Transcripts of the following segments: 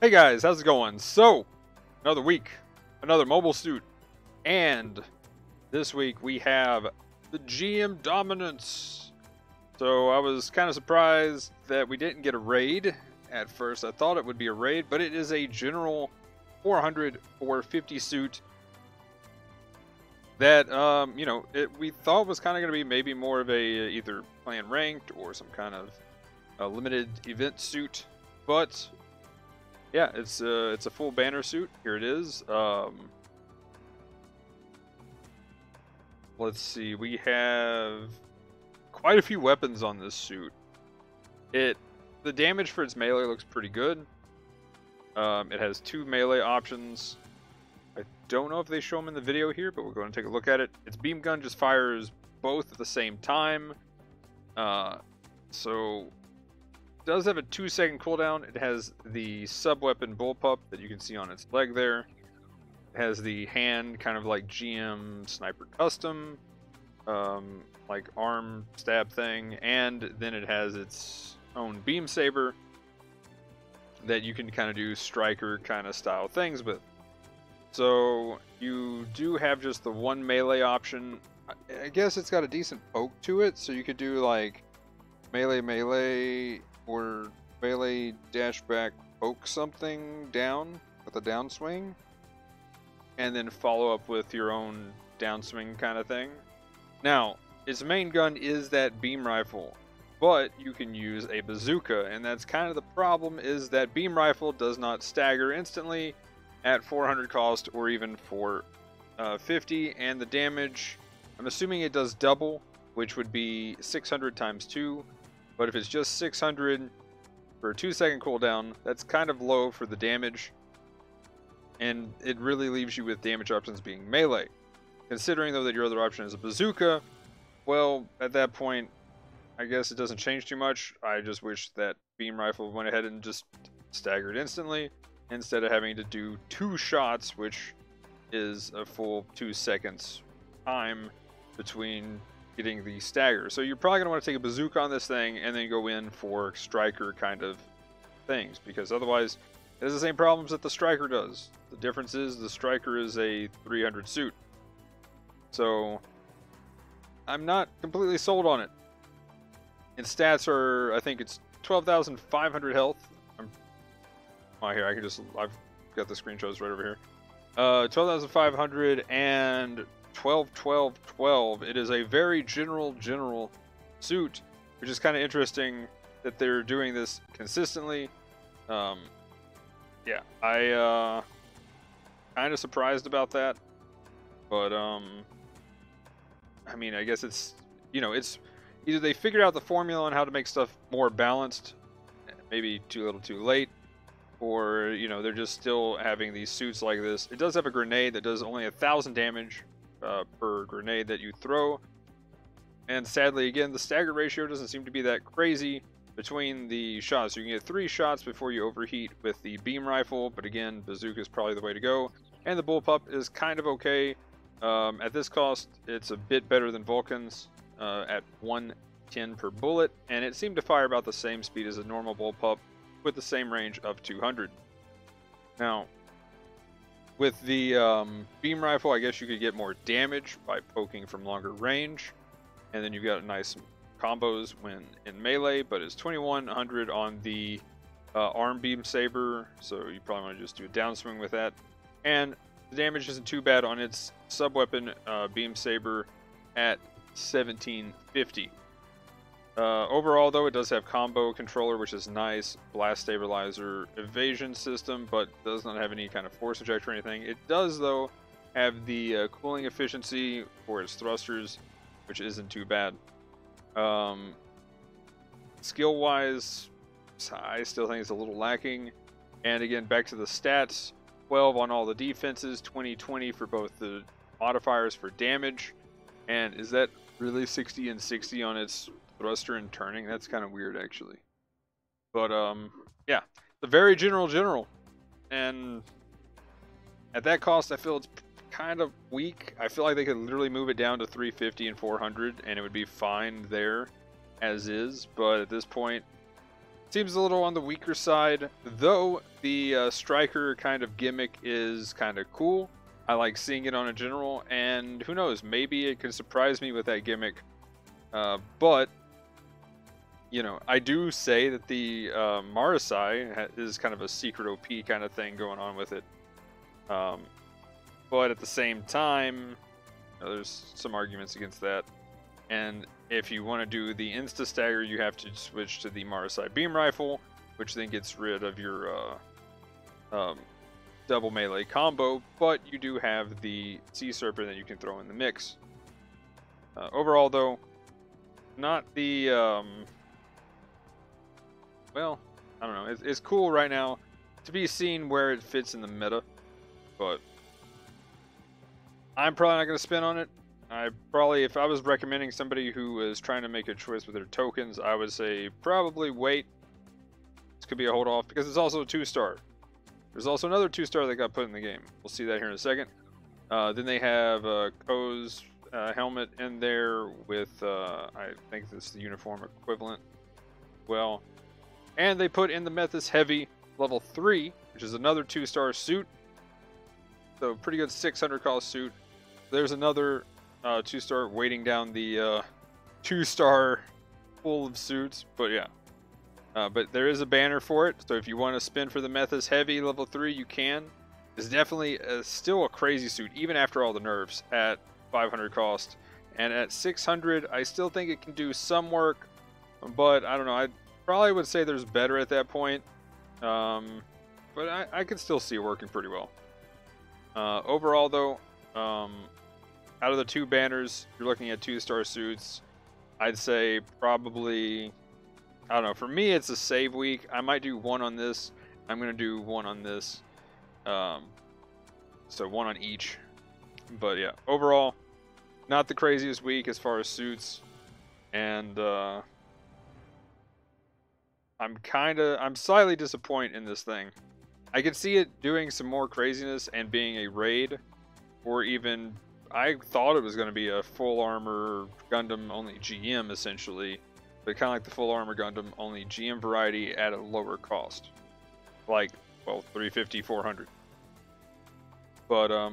Hey guys, how's it going? So, another week, another mobile suit, and this week we have the GM Dominance. So I was kind of surprised that we didn't get a raid at first. I thought it would be a raid, but it is a general 400 or 50 suit that, we thought was kind of going to be maybe more of a either playing ranked or some kind of a limited event suit, but yeah, it's a full banner suit. Here it is. Let's see. We have quite a few weapons on this suit. The damage for its melee looks pretty good. It has 2 melee options. I don't know if they show them in the video here, but we're going to take a look at it. Its beam gun just fires both at the same time. So does have a 2-second cooldown. It has the sub-weapon bullpup that you can see on its leg there. It has the hand, kind of like GM Sniper Custom, like arm stab thing, and then it has its own beam saber that you can kind of do striker kind of style things with. So you do have just the one melee option. I guess it's got a decent poke to it, so you could do like melee or melee dash back poke something down with a downswing, and then follow up with your own downswing kind of thing. Now, its main gun is that beam rifle, but you can use a bazooka, and that's kind of the problem, is that beam rifle does not stagger instantly at 400 cost or even 450, and the damage, I'm assuming it does double, which would be 600 times 2. But if it's just 600 for a 2-second cooldown, that's kind of low for the damage. And it really leaves you with damage options being melee. Considering, though, that your other option is a bazooka, well, at that point, I guess it doesn't change too much. I just wish that beam rifle went ahead and just staggered instantly, instead of having to do 2 shots, which is a full 2 seconds time between getting the stagger. So you're probably going to want to take a bazooka on this thing and then go in for striker kind of things, because otherwise it has the same problems that the striker does. The difference is the striker is a 300 suit. So I'm not completely sold on it. Its stats are, I think it's 12,500 health. Here, I've got the screenshots right over here. 12,500 and 12, 12, 12. It is a very general suit, which is kind of interesting that they're doing this consistently. Yeah, I kind of surprised about that, but I mean, I guess it's it's either they figured out the formula on how to make stuff more balanced, maybe too little too late, or they're just still having these suits like this. It does have a grenade that does only 1,000 damage per grenade that you throw, and sadly, again, the stagger ratio doesn't seem to be that crazy between the shots. You can get 3 shots before you overheat with the beam rifle, but again, bazooka is probably the way to go, and the bullpup is kind of okay. At this cost, it's a bit better than Vulcan's at 110 per bullet, and it seemed to fire about the same speed as a normal bullpup with the same range of 200. Now, with the beam rifle, I guess you could get more damage by poking from longer range, and then you've got nice combos when in melee, but it's 2100 on the arm beam saber, so you probably want to just do a downswing with that. And the damage isn't too bad on its sub-weapon beam saber at 1750. Overall, though, it does have combo controller, which is nice, blast stabilizer, evasion system, but does not have any kind of force eject or anything. It does, though, have the cooling efficiency for its thrusters, which isn't too bad. Skill-wise, I still think it's a little lacking. And again, back to the stats, 12 on all the defenses, 20 for both the modifiers for damage. And is that really 60 and 60 on its thruster and turning? That's kind of weird, actually. But yeah, the very general, and at that cost, I feel it's kind of weak. I feel like they could literally move it down to 350 and 400, and it would be fine there as is. But at this point, seems a little on the weaker side, though the striker kind of gimmick is kind of cool. I like seeing it on a general, and who knows, maybe it could surprise me with that gimmick. But, you know, I do say that the Marasai is kind of a secret OP kind of thing going on with it. But at the same time, you know, there's some arguments against that. And if you want to do the Insta Stagger, you have to switch to the Marasai Beam Rifle, which then gets rid of your double melee combo, but you do have the Sea Serpent that you can throw in the mix. Overall, though, not the, well, I don't know, it's cool right now to be seen where it fits in the meta, but I'm probably not going to spin on it. I probably, if I was recommending somebody who is trying to make a choice with their tokens, I would say probably wait. This could be a hold off because it's also a 2-star. There's also another 2-star that got put in the game. We'll see that here in a second. Then they have Ko's helmet in there with, I think this is the uniform equivalent. Well, and they put in the Methus Heavy level 3, which is another 2-star suit. So pretty good 600 cost suit. There's another 2-star waiting down the 2-star full of suits, but yeah. But there is a banner for it, so if you want to spin for the Methus Heavy level 3, you can. It's definitely still a crazy suit, even after all the nerfs at 500 cost. And at 600, I still think it can do some work, but I don't know. I probably would say there's better at that point. But I could still see it working pretty well. Overall, though, out of the 2 banners, you're looking at 2-star suits. I'd say probably, I don't know, for me it's a save week. I might do 1 on this. I'm going to do 1 on this. So 1 on each. But yeah, overall, not the craziest week as far as suits. And I'm slightly disappointed in this thing. I could see it doing some more craziness and being a raid, or even, I thought it was going to be a full armor Gundam only GM essentially, but kind of like the full armor Gundam only GM variety at a lower cost, like, well, 350, 400. But I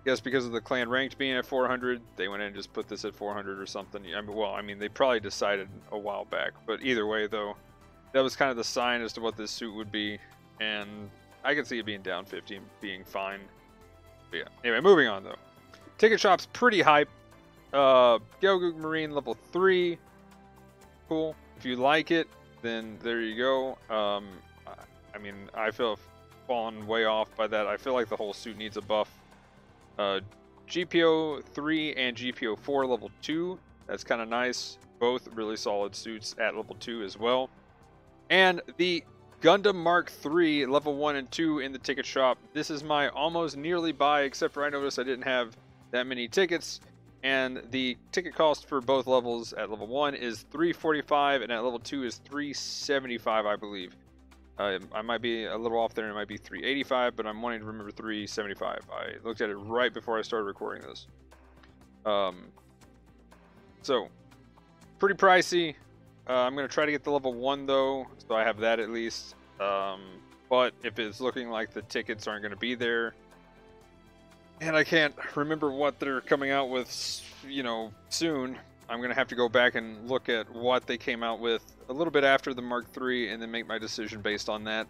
guess because of the clan ranked being at 400, they went in and just put this at 400 or something. I mean, they probably decided a while back, but either way though, that was kind of the sign as to what this suit would be, and I can see it being down 50 and being fine. But yeah, anyway, moving on though. Ticket shop's pretty hype. Gelgoog Marine level 3. Cool. If you like it, then there you go. I mean, I feel fallen way off by that. I feel like the whole suit needs a buff. GPO 3 and GPO 4 level 2. That's kind of nice. Both really solid suits at level 2 as well. And the Gundam Mark III level 1 and 2 in the ticket shop. This is my almost nearly buy, except for I noticed I didn't have that many tickets. And the ticket cost for both levels at level 1 is $345, and at level 2 is $375, I believe. I might be a little off there, and it might be $385, but I'm wanting to remember $375. I looked at it right before I started recording this. So, pretty pricey. I'm going to try to get the level 1 though, so I have that at least. But if it's looking like the tickets aren't going to be there, and I can't remember what they're coming out with, you know, soon, I'm going to have to go back and look at what they came out with a little bit after the Mark III and then make my decision based on that.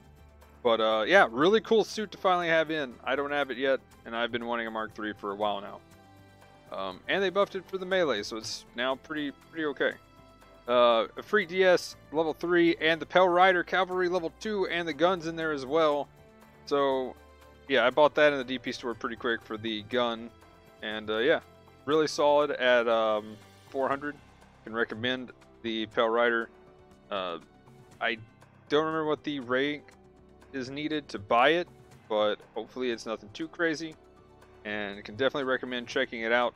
But yeah, really cool suit to finally have in. I don't have it yet, and I've been wanting a Mark III for a while now. And they buffed it for the melee, so it's now pretty okay. A free DS level 3 and the Pell Rider Cavalry level 2 and the guns in there as well. So yeah, I bought that in the DP store pretty quick for the gun, and yeah, really solid at 400. Can recommend the Pell Rider. I don't remember what the rank is needed to buy it, but hopefully it's nothing too crazy, and can definitely recommend checking it out.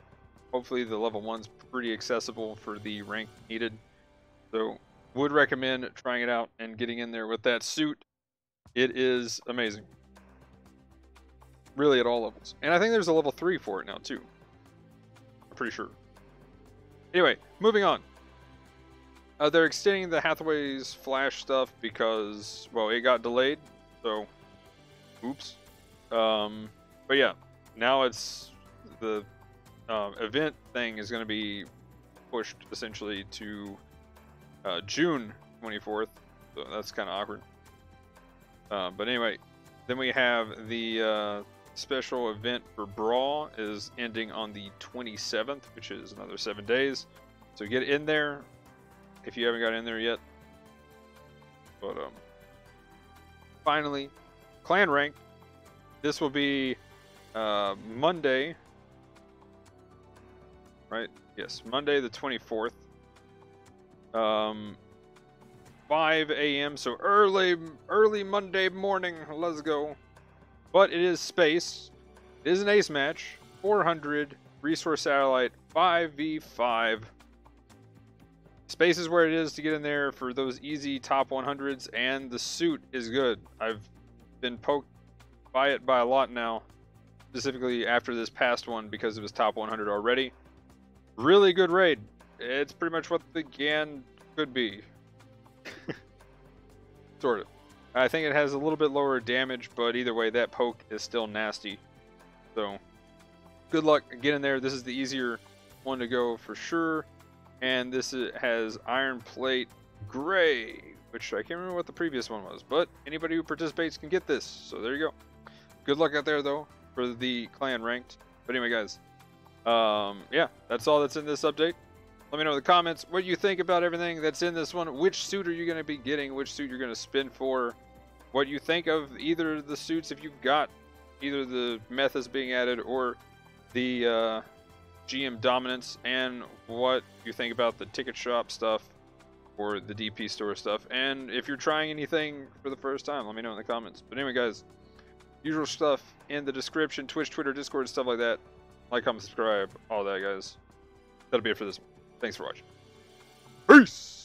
Hopefully the level 1's pretty accessible for the rank needed. So, would recommend trying it out and getting in there with that suit. It is amazing. Really at all levels. And I think there's a level 3 for it now, too. I'm pretty sure. Anyway, moving on. They're extending the Hathaway's Flash stuff because, well, it got delayed. So, oops. But yeah, now it's the event thing is going to be pushed essentially to June 24th. So that's kind of awkward. But anyway, then we have the special event for Brawl is ending on the 27th, which is another 7 days. So get in there if you haven't got in there yet. But finally, clan rank. This will be Monday, right? Yes, Monday the 24th. 5 a.m. So early Monday morning. Let's go. But it is space. It is an ace match. 400 resource satellite 5v5. Space is where it is to get in there for those easy top 100s, and the suit is good. I've been poked by it by a lot now, specifically after this past one because it was top 100 already. Really good raid. It's pretty much what the GAN could be. Sort of. I think it has a little bit lower damage, but either way, that poke is still nasty. So, good luck getting there. This is the easier one to go for sure. And this has Iron Plate Gray, which I can't remember what the previous one was. But anybody who participates can get this. So there you go. Good luck out there, though, for the clan ranked. But anyway, guys, yeah, that's all that's in this update. Let me know in the comments what you think about everything that's in this one. Which suit are you going to be getting? Which suit you're going to spin for? What you think of either of the suits if you've got either the methods being added or the GM dominance, and what you think about the ticket shop stuff or the DP store stuff. And if you're trying anything for the first time, let me know in the comments. But anyway, guys, usual stuff in the description: Twitch, Twitter, Discord, stuff like that. Like, comment, subscribe, all that, guys. That'll be it for this one. Thanks for watching. Peace!